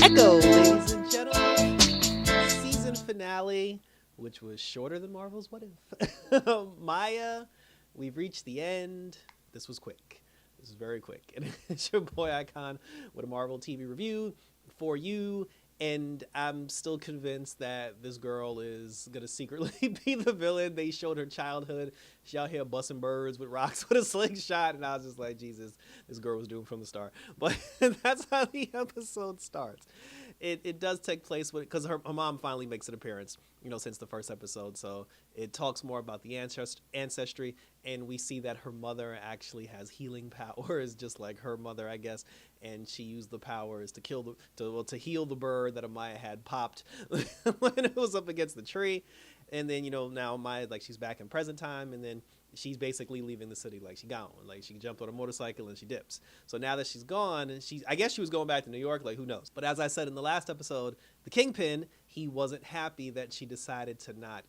Echo, ladies and gentlemen, season finale, which was shorter than Marvel's What If. Maya, we've reached the end. This was quick. This is very quick. And it's your boy Icon with a Marvel TV review for you. And I'm still convinced that this girl is going to secretly be the villain. They showed her childhood. She out here busting birds with rocks with a slingshot. And I was just like, Jesus, this girl was doomed from the start. But that's how the episode starts. It does take place because her mom finally makes an appearance, since the first episode. So it talks more about the ancestry, and we see that her mother actually has healing powers, just like her mother, I guess. And she used the powers to to heal the bird that Amaya had popped when it was up against the tree. And then now Amaya, like, she's back in present time, and then she's basically leaving the city. Like, she gone. Like, she jumped on a motorcycle and she dips. So now that she's gone, and I guess she was going back to New York, like, who knows. But as I said in the last episode, the Kingpin, he wasn't happy that she decided to not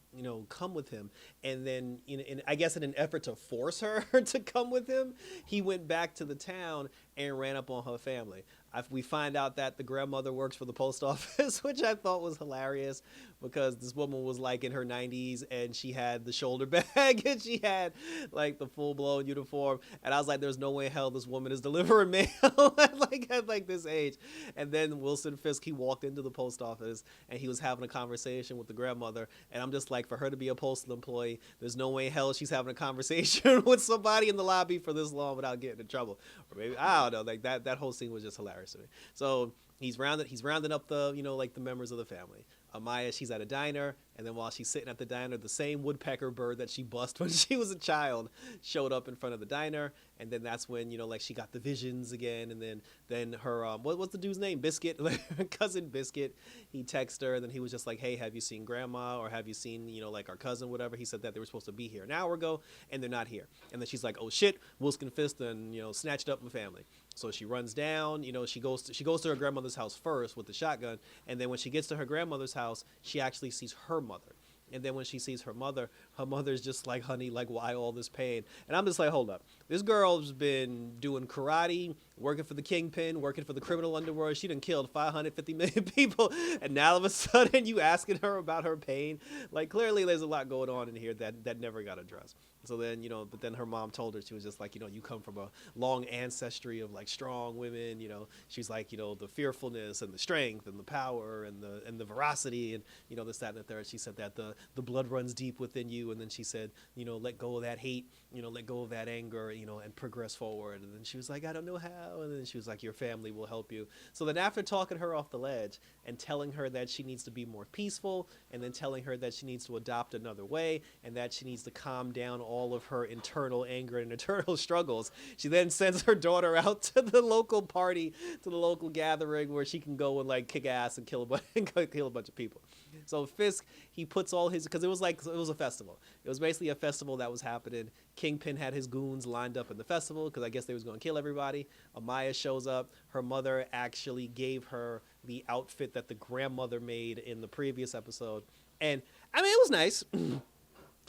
come with him. And then I guess in an effort to force her to come with him, he went back to the town and ran up on her family. We find out that the grandmother works for the post office, which I thought was hilarious, because this woman was like in her 90s and she had the shoulder bag and she had like the full-blown uniform, and I was like, there's no way in hell this woman is delivering mail at like this age. And then Wilson Fisk, he walked into the post office and he was having a conversation with the grandmother, and I'm just like, for her to be a postal employee, there's no way in hell she's having a conversation with somebody in the lobby for this long without getting in trouble. Or maybe, I don't know, like that whole scene was just hilarious to me. So he's rounding up the the members of the family. Amaya, she's at a diner, and then while she's sitting at the diner, the same woodpecker bird that she bust when she was a child showed up in front of the diner. And then that's when she got the visions again. And then her what's the dude's name, Biscuit, her cousin Biscuit, he texted her, and then he was just like, hey, have you seen grandma, or have you seen like our cousin, whatever. He said that they were supposed to be here an hour ago and they're not here. And then she's like, oh shit, Wilson Fisk and snatched up my family. So she runs down, she goes to her grandmother's house first with the shotgun, and then when she gets to her grandmother's house, she actually sees her mother. And then when she sees her mother's just like, honey, like, why all this pain? And I'm just like, hold up. This girl's been doing karate, working for the Kingpin, working for the criminal underworld. She done killed 550 million people. And now all of a sudden you asking her about her pain? Like, clearly there's a lot going on in here that never got addressed. So then, but then her mom told her, she was just like, you come from a long ancestry of like strong women, she's like, the fearfulness and the strength and the power and the veracity and, this, that, and the third. She said that the blood runs deep within you. And then she said, let go of that hate, let go of that anger, and progress forward. And then she was like, I don't know how. And then she was like, your family will help you. So then after talking her off the ledge and telling her that she needs to be more peaceful, and then telling her that she needs to adopt another way, and that she needs to calm down all of her internal anger and internal struggles, she then sends her daughter out to the local party, to the local gathering where she can go and like kick ass and kill a bunch of people. So Fisk, he puts all his, because it was a festival. It was basically a festival that was happening. Kingpin had his goons lined up in the festival because I guess they was going to kill everybody. Amaya shows up. Her mother actually gave her the outfit that the grandmother made in the previous episode. And I mean, it was nice.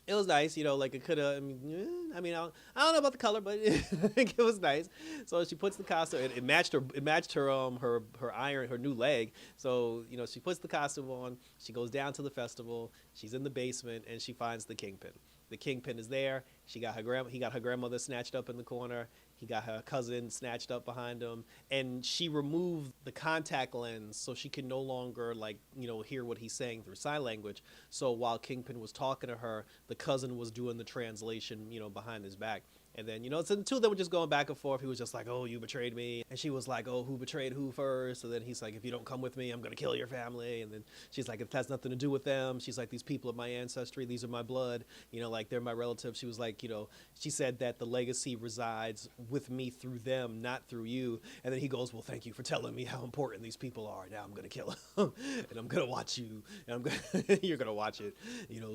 It was nice, like it could have, I don't know about the color, but it was nice. So she puts the costume, it matched her new leg. So, she puts the costume on, she goes down to the festival, she's in the basement, and she finds the Kingpin. The Kingpin is there. He got her grandmother snatched up in the corner. He got her cousin snatched up behind him, and she removed the contact lens so she could no longer hear what he's saying through sign language. So while Kingpin was talking to her, the cousin was doing the translation, behind his back. And then, so the two of them were just going back and forth. He was just like, oh, you betrayed me. And she was like, oh, who betrayed who first? So then he's like, if you don't come with me, I'm going to kill your family. And then she's like, it has nothing to do with them. She's like, these people are my ancestry. These are my blood. Like, they're my relatives. She was like, she said that the legacy resides with me through them, not through you. And then he goes, well, thank you for telling me how important these people are. Now I'm going to kill them. And I'm going to watch you. And you're going to watch it,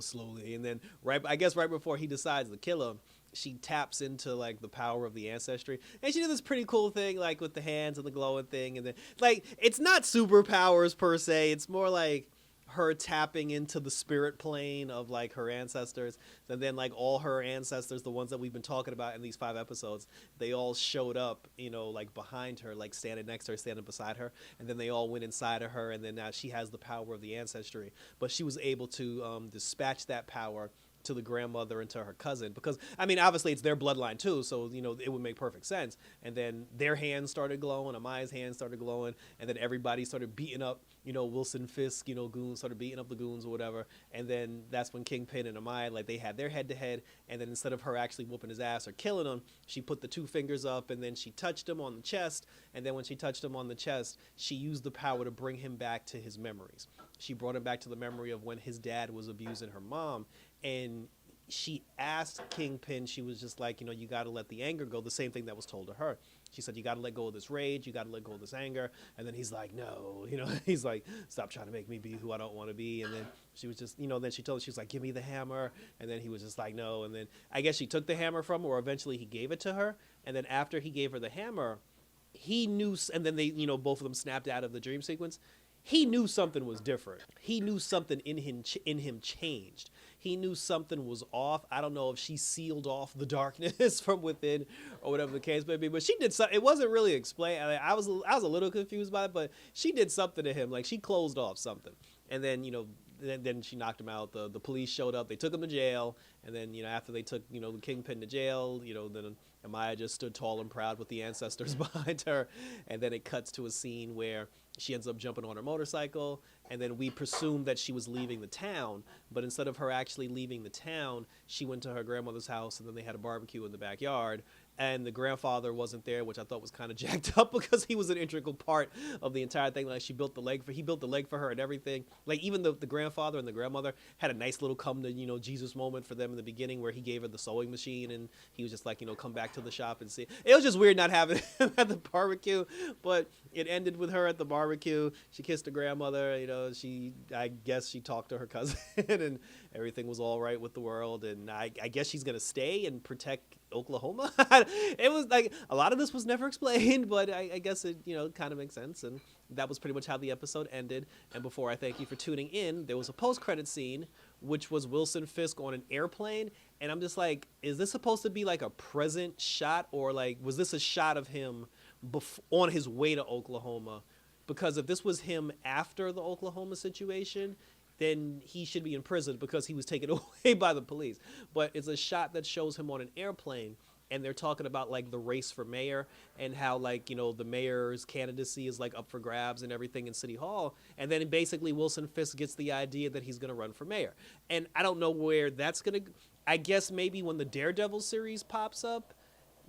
slowly. And then right before he decides to kill him, she taps into like the power of the ancestry, and she did this pretty cool thing like with the hands and the glowing thing, and then like it's not superpowers per se, it's more like her tapping into the spirit plane of like her ancestors, and then like all her ancestors, the ones that we've been talking about in these 5 episodes, they all showed up, like behind her, like standing next to her, standing beside her, and then they all went inside of her, and then now she has the power of the ancestry, but she was able to dispatch that power to the grandmother and to her cousin, because I mean obviously it's their bloodline too, so it would make perfect sense. And then their hands started glowing, Amaya's hands started glowing, and then everybody started beating up Wilson Fisk, goons started beating up the goons or whatever. And then that's when Kingpin and Amaya, like, they had their head to head, and then instead of her actually whooping his ass or killing him, she put the 2 fingers up and then she touched him on the chest. And then when she touched him on the chest, she used the power to bring him back to his memories. She brought him back to the memory of when his dad was abusing her mom. And she asked Kingpin, she was just like, you got to let the anger go, the same thing that was told to her. She said, you got to let go of this rage, you got to let go of this anger. And then he's like, no, he's like, stop trying to make me be who I don't want to be. And then she was just, then she told her, she was like, give me the hammer. And then he was just like, no. And then I guess she took the hammer from her, or eventually he gave it to her. And then after he gave her the hammer, he knew, and then they, both of them snapped out of the dream sequence. He knew something was different. He knew something in him changed. He knew something was off. I don't know if she sealed off the darkness from within or whatever the case may be, but she did something. It wasn't really explained. I was a little confused by it, but she did something to him. Like, she closed off something. And then, then she knocked him out. The police showed up. They took him to jail. And then, after they took, the Kingpin to jail, then Amaya just stood tall and proud with the ancestors behind her. And then it cuts to a scene where she ends up jumping on her motorcycle, and then we presume that she was leaving the town, but instead of her actually leaving the town, she went to her grandmother's house, and then they had a barbecue in the backyard, and the grandfather wasn't there, which I thought was kind of jacked up because he was an integral part of the entire thing. Like, he built the leg for her and everything. Like, even the grandfather and the grandmother had a nice little come to, Jesus moment for them in the beginning, where he gave her the sewing machine, and he was just like, come back to the shop and see. It was just weird not having him at the barbecue, but it ended with her at the barbecue. She kissed her grandmother, I guess she talked to her cousin, and everything was all right with the world, and I guess she's gonna stay and protect Oklahoma. It was like a lot of this was never explained, but I guess it kind of makes sense, and that was pretty much how the episode ended. And before I thank you for tuning in, there was a post-credit scene, which was Wilson Fisk on an airplane, and I'm just like, is this supposed to be like a present shot, or like was this a shot of him on his way to Oklahoma? Because if this was him after the Oklahoma situation, then he should be in prison because he was taken away by the police. But it's a shot that shows him on an airplane, and they're talking about like the race for mayor and how like, the mayor's candidacy is like up for grabs and everything in City Hall. And then basically Wilson Fisk gets the idea that he's going to run for mayor. And I don't know where that's going to, I guess maybe when the Daredevil series pops up,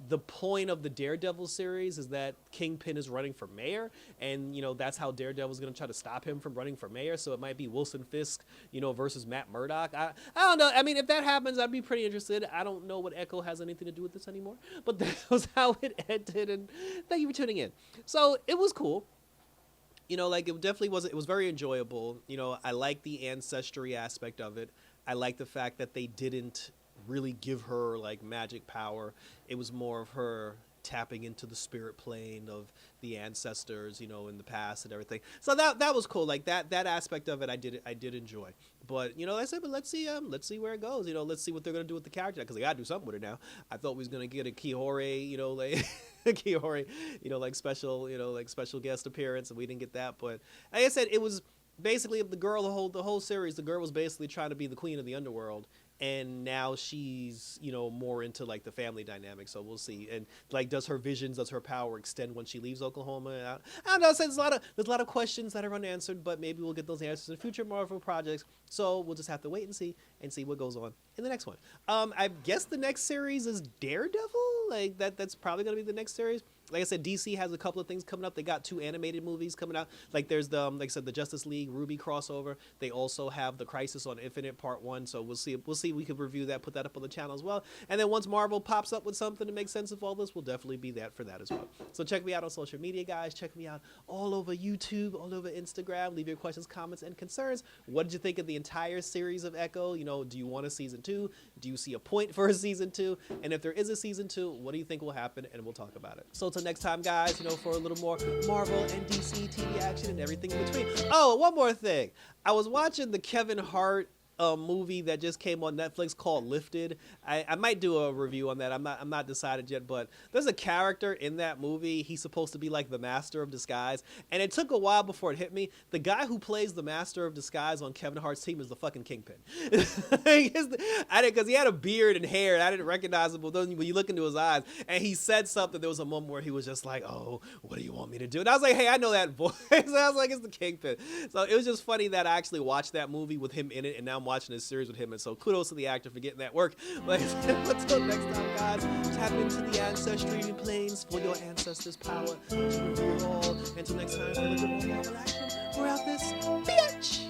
the point of the Daredevil series is that Kingpin is running for mayor, and that's how Daredevil's going to try to stop him from running for mayor. So it might be Wilson Fisk, versus Matt Murdock. I don't know. I mean, if that happens, I'd be pretty interested. I don't know what Echo has anything to do with this anymore, but that was how it ended. And thank you for tuning in. So it was cool. Like, it definitely was. It was very enjoyable. I like the ancestry aspect of it. I like the fact that they didn't really give her like magic power. It was more of her tapping into the spirit plane of the ancestors, in the past and everything. So that was cool. Like that aspect of it, I did enjoy. But I said, but let's see where it goes. Let's see what they're gonna do with the character, because they gotta do something with it now. I thought we was gonna get a Kihore, like Kihore, like special guest appearance, and we didn't get that. But like I said, it was basically the whole series. The girl was basically trying to be the queen of the underworld. And now she's, more into like the family dynamic. So we'll see. And like, does her power extend when she leaves Oklahoma? I don't know. So there's a lot of questions that are unanswered, but maybe we'll get those answers in future Marvel projects. So we'll just have to wait and see what goes on in the next one. I guess the next series is Daredevil. Like that's probably going to be the next series. Like I said, DC has a couple of things coming up. They got 2 animated movies coming out. Like there's the, like I said, the Justice League Ruby crossover. They also have the Crisis on Infinite Part 1. So we'll see. We could review that, put that up on the channel as well. And then once Marvel pops up with something to make sense of all this, we'll definitely be that for that as well. So check me out on social media, guys. Check me out all over YouTube, all over Instagram. Leave your questions, comments, and concerns. What did you think of the entire series of Echo? You know, do you want a season 2? Do you see a point for a season 2? And if there is a season 2, what do you think will happen? And we'll talk about it. So until next time, guys, you know, for a little more Marvel and DC TV action and everything in between. Oh, one more thing. I was watching the Kevin Hart movie that just came on Netflix called Lifted. I might do a review on that. I'm not decided yet, but there's a character in that movie. He's supposed to be like the master of disguise, and it took a while before it hit me. The guy who plays the master of disguise on Kevin Hart's team is the fucking Kingpin. Because he had a beard and hair, and I didn't recognize him. But then when you look into his eyes, and he said something, there was a moment where he was just like, "Oh, what do you want me to do?" And I was like, "Hey, I know that voice." I was like, "It's the Kingpin." So it was just funny that I actually watched that movie with him in it, and now I'm watching this series with him, and so kudos to the actor for getting that work. But until next time, guys, tap into the ancestry planes for your ancestors' power to reveal all. Until next time, for a little more Marvel action, we're out this bitch.